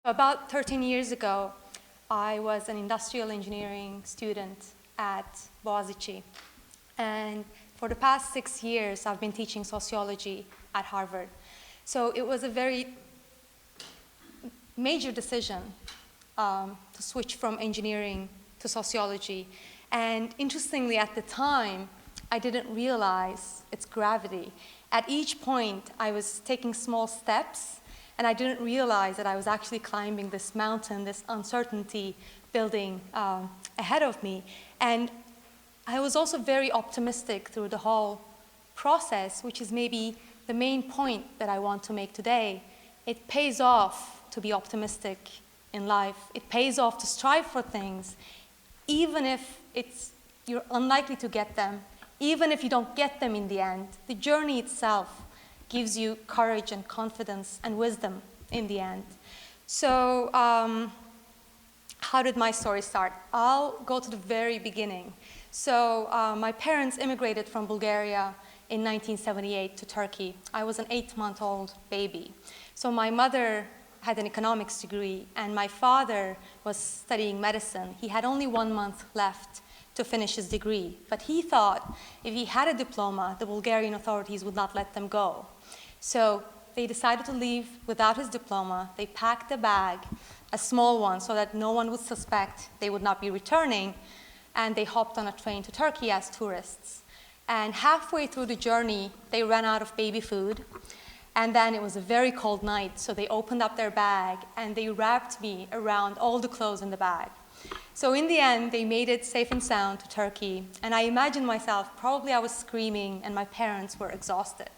About 13 years ago, I was an industrial engineering student at Boğaziçi. And for the past 6 years, I've been teaching sociology at Harvard. So it was a very major decision to switch from engineering to sociology. And interestingly, at the time, I didn't realize its gravity. At each point, I was taking small steps, and I didn't realize that I was actually climbing this mountain, this uncertainty building ahead of me. And I was also very optimistic through the whole process, which is maybe the main point that I want to make today. It pays off to be optimistic in life. It pays off to strive for things, even if you're unlikely to get them, even if you don't get them in the end. The journey itself gives you courage and confidence and wisdom in the end. So how did my story start? I'll go to the very beginning. So my parents immigrated from Bulgaria in 1978 to Turkey. I was an 8-month-old baby. So my mother had an economics degree, and my father was studying medicine. He had only 1 month left to finish his degree. But he thought if he had a diploma, the Bulgarian authorities would not let them go. So they decided to leave without his diploma. They packed a bag, a small one, so that no one would suspect they would not be returning. And they hopped on a train to Turkey as tourists. And halfway through the journey, they ran out of baby food. And then it was a very cold night, so they opened up their bag and they wrapped me around all the clothes in the bag. So in the end, they made it safe and sound to Turkey. And I imagined myself, probably I was screaming and my parents were exhausted.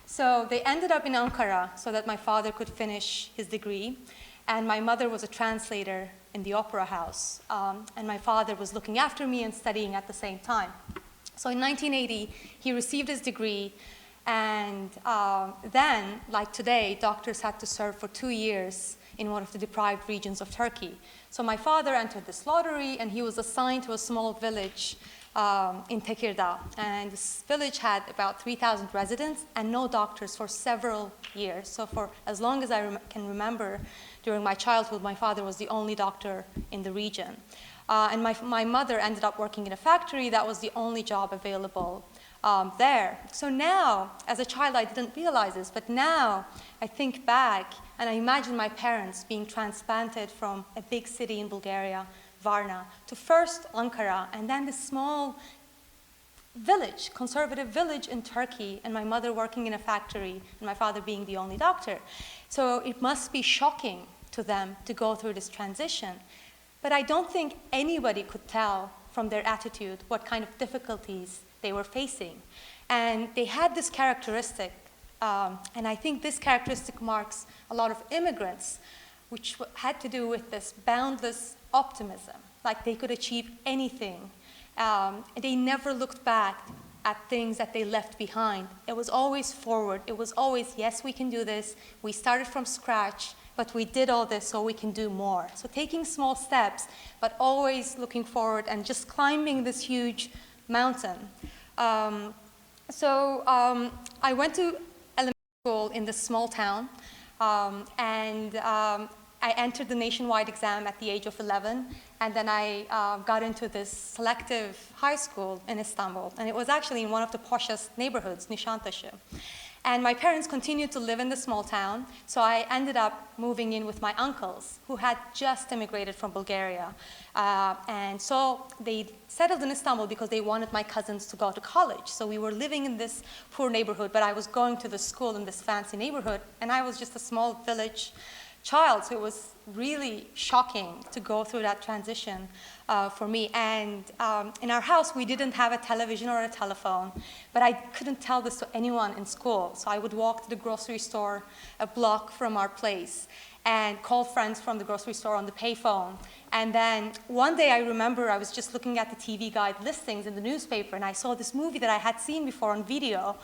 So they ended up in Ankara so that my father could finish his degree. And my mother was a translator in the opera house. And my father was looking after me and studying at the same time. So in 1980, he received his degree. And then, like today, doctors had to serve for 2 years in one of the deprived regions of Turkey. So my father entered this lottery, and he was assigned to a small village in Tekirdağ. And this village had about 3,000 residents and no doctors for several years. So for as long as I can remember, during my childhood, my father was the only doctor in the region. And my mother ended up working in a factory. That was the only job available there. So now, as a child, I didn't realize this, but now I think back and I imagine my parents being transplanted from a big city in Bulgaria, Varna, to first Ankara, and then this small village, conservative village in Turkey, and my mother working in a factory, and my father being the only doctor. So it must be shocking to them to go through this transition. But I don't think anybody could tell from their attitude what kind of difficulties they were facing. And they had this characteristic, and I think this characteristic marks a lot of immigrants, which had to do with this boundless optimism, like they could achieve anything. They never looked back at things that they left behind. It was always forward. It was always, yes, we can do this. We started from scratch, but we did all this so we can do more. So taking small steps, but always looking forward and just climbing this huge mountain. I went to elementary school in this small town, I entered the nationwide exam at the age of 11, and then I got into this selective high school in Istanbul, and it was actually in one of the poshest neighborhoods, Nişantaşı. And my parents continued to live in the small town, so I ended up moving in with my uncles, who had just immigrated from Bulgaria. And so they settled in Istanbul because they wanted my cousins to go to college. So we were living in this poor neighborhood, but I was going to the school in this fancy neighborhood, and I was just a small village child, so it was really shocking to go through that transition for me. And in our house, we didn't have a television or a telephone, but I couldn't tell this to anyone in school. So I would walk to the grocery store a block from our place and call friends from the grocery store on the payphone. And then one day I remember I was just looking at the TV guide listings in the newspaper, and I saw this movie that I had seen before on video.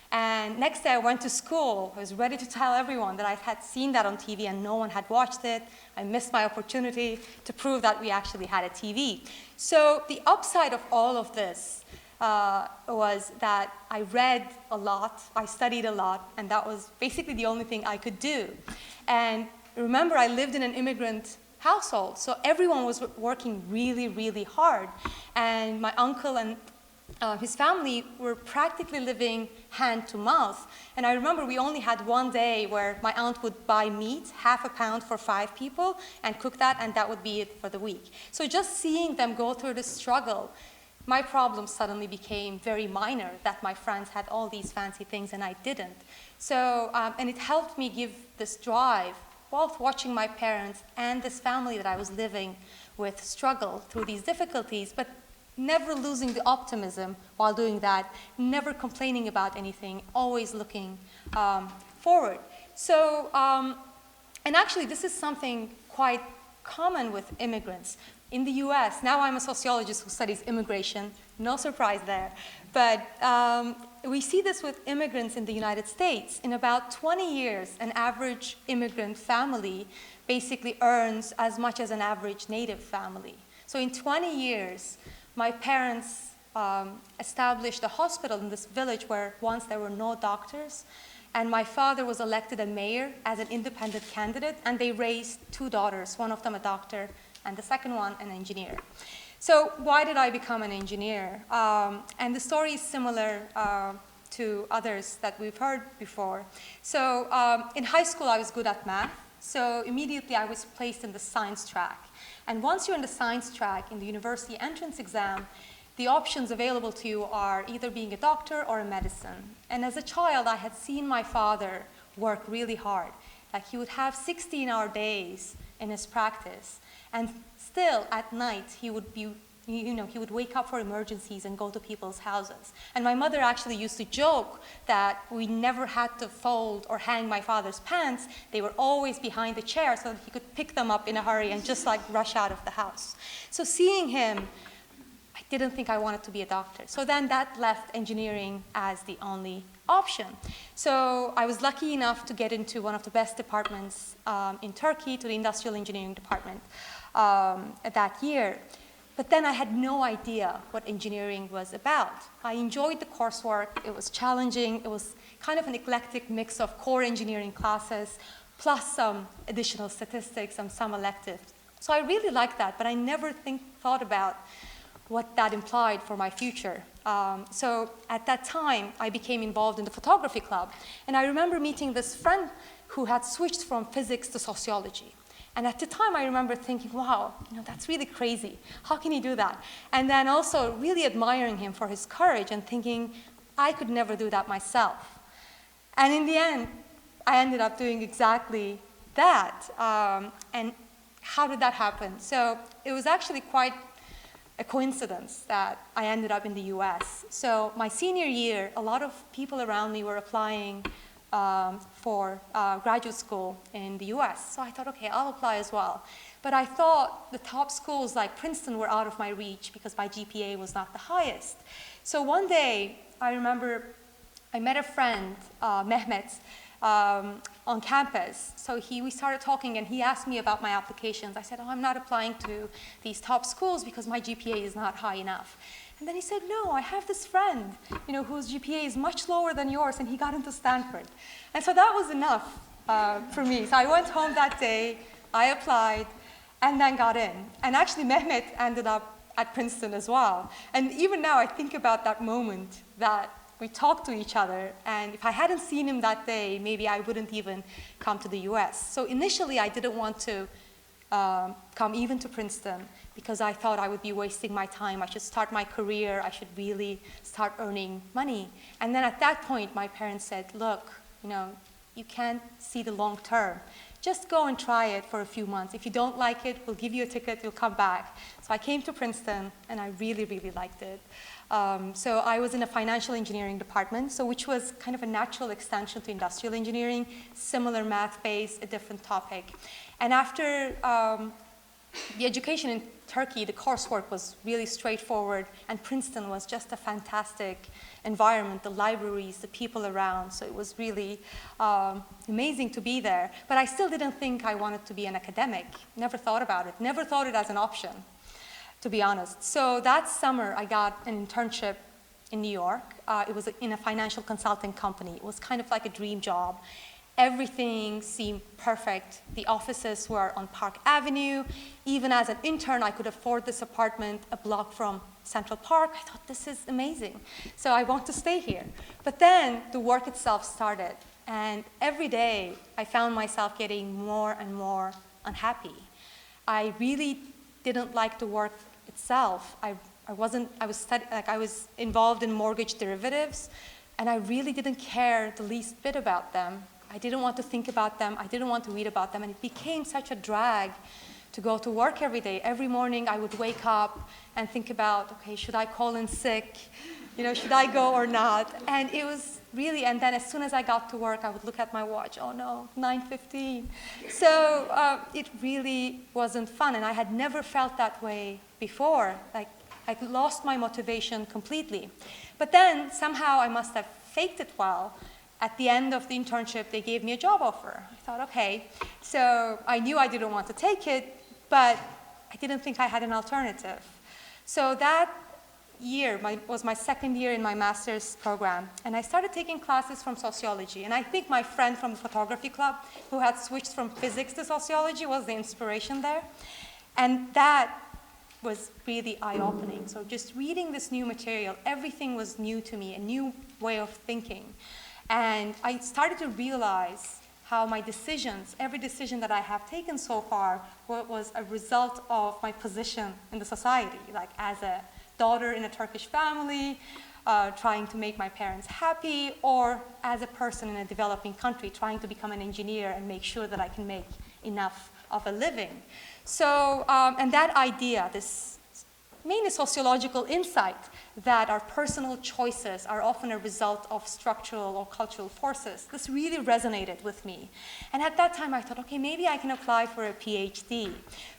And next day I went to school. I was ready to tell everyone that I had seen that on TV and no one had watched it. I missed my opportunity to prove that we actually had a TV. So the upside of all of this was that I read a lot, I studied a lot, and that was basically the only thing I could do. And remember, I lived in an immigrant household, so everyone was working really, really hard. And my uncle and his family were practically living hand to mouth. And I remember we only had one day where my aunt would buy meat, half a pound for 5 people, and cook that, and that would be it for the week. So just seeing them go through this struggle, my problem suddenly became very minor, that my friends had all these fancy things and I didn't. So, and it helped me give this drive, both watching my parents and this family that I was living with struggle through these difficulties, but never losing the optimism while doing that, never complaining about anything, always looking forward. So, and actually this is something quite common with immigrants. In the US, now I'm a sociologist who studies immigration, no surprise there, but we see this with immigrants in the United States. In about 20 years, an average immigrant family basically earns as much as an average native family. So in 20 years, my parents established a hospital in this village where once there were no doctors, and my father was elected a mayor as an independent candidate, and they raised 2 daughters, one of them a doctor, and the second one an engineer. So why did I become an engineer? And the story is similar to others that we've heard before. So in high school, I was good at math. So immediately I was placed in the science track. And once you're in the science track in the university entrance exam, the options available to you are either being a doctor or a medicine. And as a child, I had seen my father work really hard. Like he would have 16-hour days in his practice. And still at night, he would be, he would wake up for emergencies and go to people's houses. And my mother actually used to joke that we never had to fold or hang my father's pants. They were always behind the chair so that he could pick them up in a hurry and just like rush out of the house. So seeing him, I didn't think I wanted to be a doctor. So then that left engineering as the only option. So I was lucky enough to get into one of the best departments in Turkey, to the industrial engineering department that year. But then I had no idea what engineering was about. I enjoyed the coursework. It was challenging. It was kind of an eclectic mix of core engineering classes, plus some additional statistics and some electives. So I really liked that, but I never thought about what that implied for my future. So at that time, I became involved in the photography club. And I remember meeting this friend who had switched from physics to sociology. And at the time, I remember thinking, wow, that's really crazy. How can he do that? And then also really admiring him for his courage and thinking, I could never do that myself. And in the end, I ended up doing exactly that. And how did that happen? So it was actually quite a coincidence that I ended up in the US. So my senior year, a lot of people around me were applying for graduate school in the US. So I thought, okay, I'll apply as well. But I thought the top schools like Princeton were out of my reach because my GPA was not the highest. So one day, I remember I met a friend, Mehmet, on campus. So we started talking and he asked me about my applications. I said, oh, I'm not applying to these top schools because my GPA is not high enough. And then he said, no, I have this friend, whose GPA is much lower than yours, and he got into Stanford. And so that was enough for me. So I went home that day, I applied, and then got in. And actually, Mehmet ended up at Princeton as well. And even now, I think about that moment that we talked to each other, and if I hadn't seen him that day, maybe I wouldn't even come to the US. So initially, I didn't want to come even to Princeton because I thought I would be wasting my time. I should start my career. I should really start earning money. And then at that point, my parents said, look, you can't see the long term. Just go and try it for a few months. If you don't like it, we'll give you a ticket, you'll come back. So I came to Princeton, and I really, really liked it. So I was in a financial engineering department, which was kind of a natural extension to industrial engineering, similar math base, a different topic. And after the education in Turkey, the coursework was really straightforward, and Princeton was just a fantastic environment, the libraries, the people around, so it was really amazing to be there. But I still didn't think I wanted to be an academic, never thought about it, never thought it as an option, to be honest. So that summer, I got an internship in New York. It was in a financial consulting company. It was kind of like a dream job. Everything seemed perfect. The offices were on Park Avenue. Even as an intern, I could afford this apartment a block from Central Park. I thought, this is amazing. So I want to stay here. But then the work itself started. And every day, I found myself getting more and more unhappy. I really didn't like the work itself. I was involved in mortgage derivatives, and I really didn't care the least bit about them. I didn't want to think about them. I didn't want to read about them. And it became such a drag to go to work every day. Every morning, I would wake up and think about, okay, should I call in sick? Should I go or not? And it was really, and then as soon as I got to work, I would look at my watch. Oh no, 9:15. So it really wasn't fun, and I had never felt that way before. Like, I lost my motivation completely. But then somehow I must have faked it well. At the end of the internship, they gave me a job offer. I thought, okay. So I knew I didn't want to take it, but I didn't think I had an alternative. So that year was my second year in my master's program, and I started taking classes from sociology. And I think my friend from the photography club, who had switched from physics to sociology, was the inspiration there. And that was really eye-opening. So just reading this new material, everything was new to me, a new way of thinking. And I started to realize how my decisions, every decision that I have taken so far, was a result of my position in the society, like as a daughter in a Turkish family, trying to make my parents happy, or as a person in a developing country, trying to become an engineer and make sure that I can make enough of a living. So, and that idea, this mainly sociological insight that our personal choices are often a result of structural or cultural forces, this really resonated with me. And at that time, I thought, okay, maybe I can apply for a Ph.D.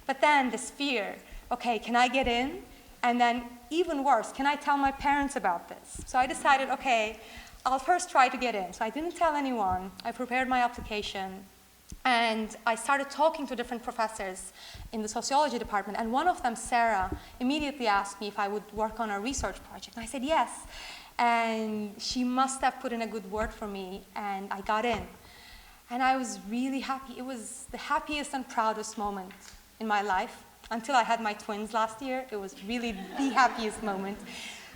But then this fear, okay, can I get in? And then even worse, can I tell my parents about this? So I decided, okay, I'll first try to get in. So I didn't tell anyone. I prepared my application. And I started talking to different professors in the sociology department. And one of them, Sarah, immediately asked me if I would work on a research project. And I said yes. And she must have put in a good word for me, and I got in. And I was really happy. It was the happiest and proudest moment in my life. Until I had my twins last year, it was really the happiest moment.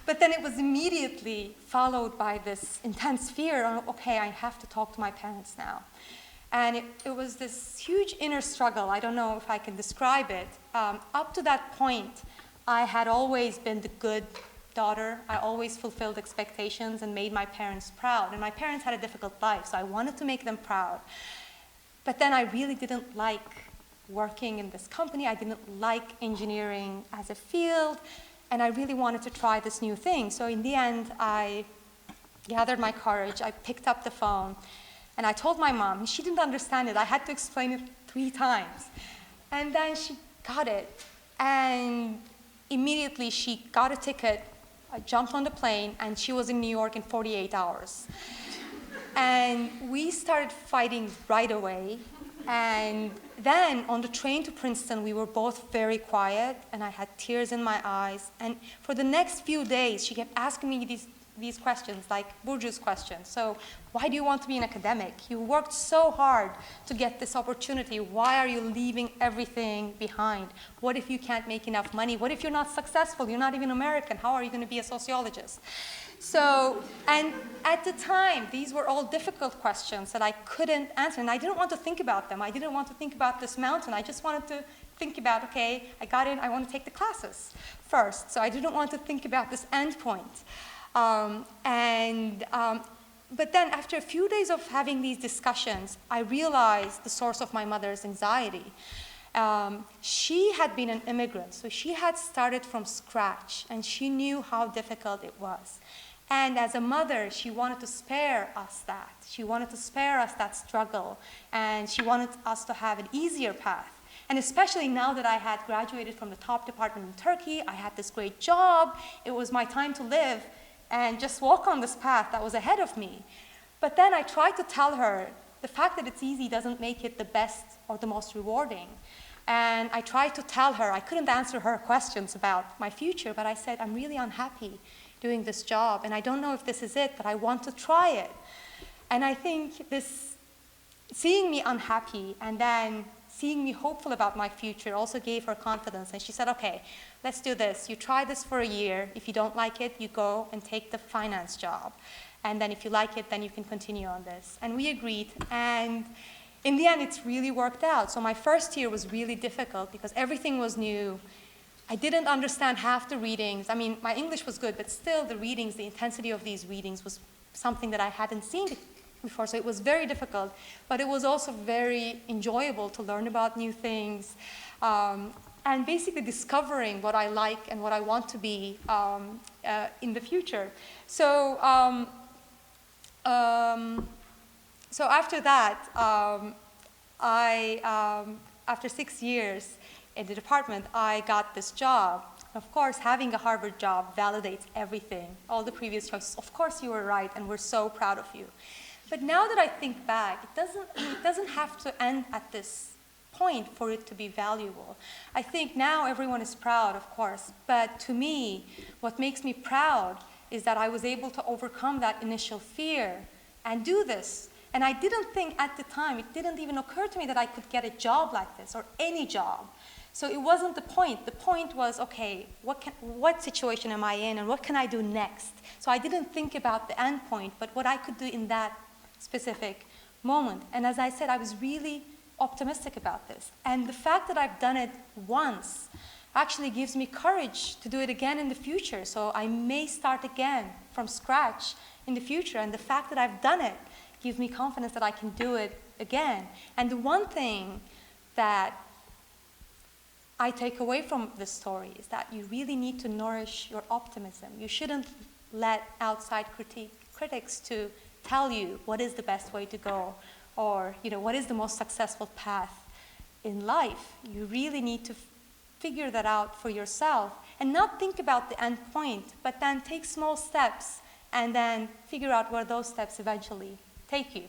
But then it was immediately followed by this intense fear of, okay, I have to talk to my parents now. And it was this huge inner struggle. I don't know if I can describe it. Up to that point, I had always been the good daughter. I always fulfilled expectations and made my parents proud. And my parents had a difficult life, so I wanted to make them proud. But then I really didn't like working in this company. I didn't like engineering as a field. And I really wanted to try this new thing. So in the end, I gathered my courage. I picked up the phone. And I told my mom, and she didn't understand it. I had to explain it 3 times. And then she got it. And immediately she got a ticket, I jumped on the plane, and she was in New York in 48 hours. And we started fighting right away. And then on the train to Princeton, we were both very quiet, and I had tears in my eyes. And for the next few days, she kept asking me these questions, like Burcu's questions. So, why do you want to be an academic? You worked so hard to get this opportunity. Why are you leaving everything behind? What if you can't make enough money? What if you're not successful? You're not even American. How are you going to be a sociologist? So, and at the time, these were all difficult questions that I couldn't answer, and I didn't want to think about them. I didn't want to think about this mountain. I just wanted to think about, okay, I got in, I want to take the classes first. So I didn't want to think about this end point. But then after a few days of having these discussions, I realized the source of my mother's anxiety. She had been an immigrant, so she had started from scratch, and she knew how difficult it was. And as a mother, she wanted to spare us that. She wanted to spare us that struggle, and she wanted us to have an easier path. And especially now that I had graduated from the top department in Turkey, I had this great job, it was my time to live and just walk on this path that was ahead of me. But then I tried to tell her the fact that it's easy doesn't make it the best or the most rewarding. And I tried to tell her, I couldn't answer her questions about my future, but I said, I'm really unhappy doing this job, and I don't know if this is it, but I want to try it. And I think this seeing me unhappy and then seeing me hopeful about my future also gave her confidence. And she said, okay, let's do this. You try this for a year. If you don't like it, you go and take the finance job. And then if you like it, then you can continue on this. And we agreed. And in the end, it's really worked out. So my first year was really difficult because everything was new. I didn't understand half the readings. I mean, my English was good, but still the readings, the intensity of these readings was something that I hadn't seen before. So it was very difficult, but it was also very enjoyable to learn about new things and basically discovering what I like and what I want to be in the future. So, so after that, after 6 years in the department, I got this job. Of course, having a Harvard job validates everything, all the previous choices. Of course, you were right, and we're so proud of you. But now that I think back, it doesn't have to end at this point for it to be valuable. I think now everyone is proud, of course, but to me, what makes me proud is that I was able to overcome that initial fear and do this. And I didn't think at the time, it didn't even occur to me that I could get a job like this or any job. So it wasn't the point. The point was, okay, what situation am I in and what can I do next? So I didn't think about the end point, but what I could do in that specific moment. And as I said, I was really optimistic about this. And the fact that I've done it once actually gives me courage to do it again in the future. So I may start again from scratch in the future. And the fact that I've done it gives me confidence that I can do it again. And the one thing that I take away from this story is that you really need to nourish your optimism. You shouldn't let outside critics to tell you what is the best way to go or what is the most successful path in life. You really need to figure that out for yourself and not think about the end point, but then take small steps and then figure out where those steps eventually take you.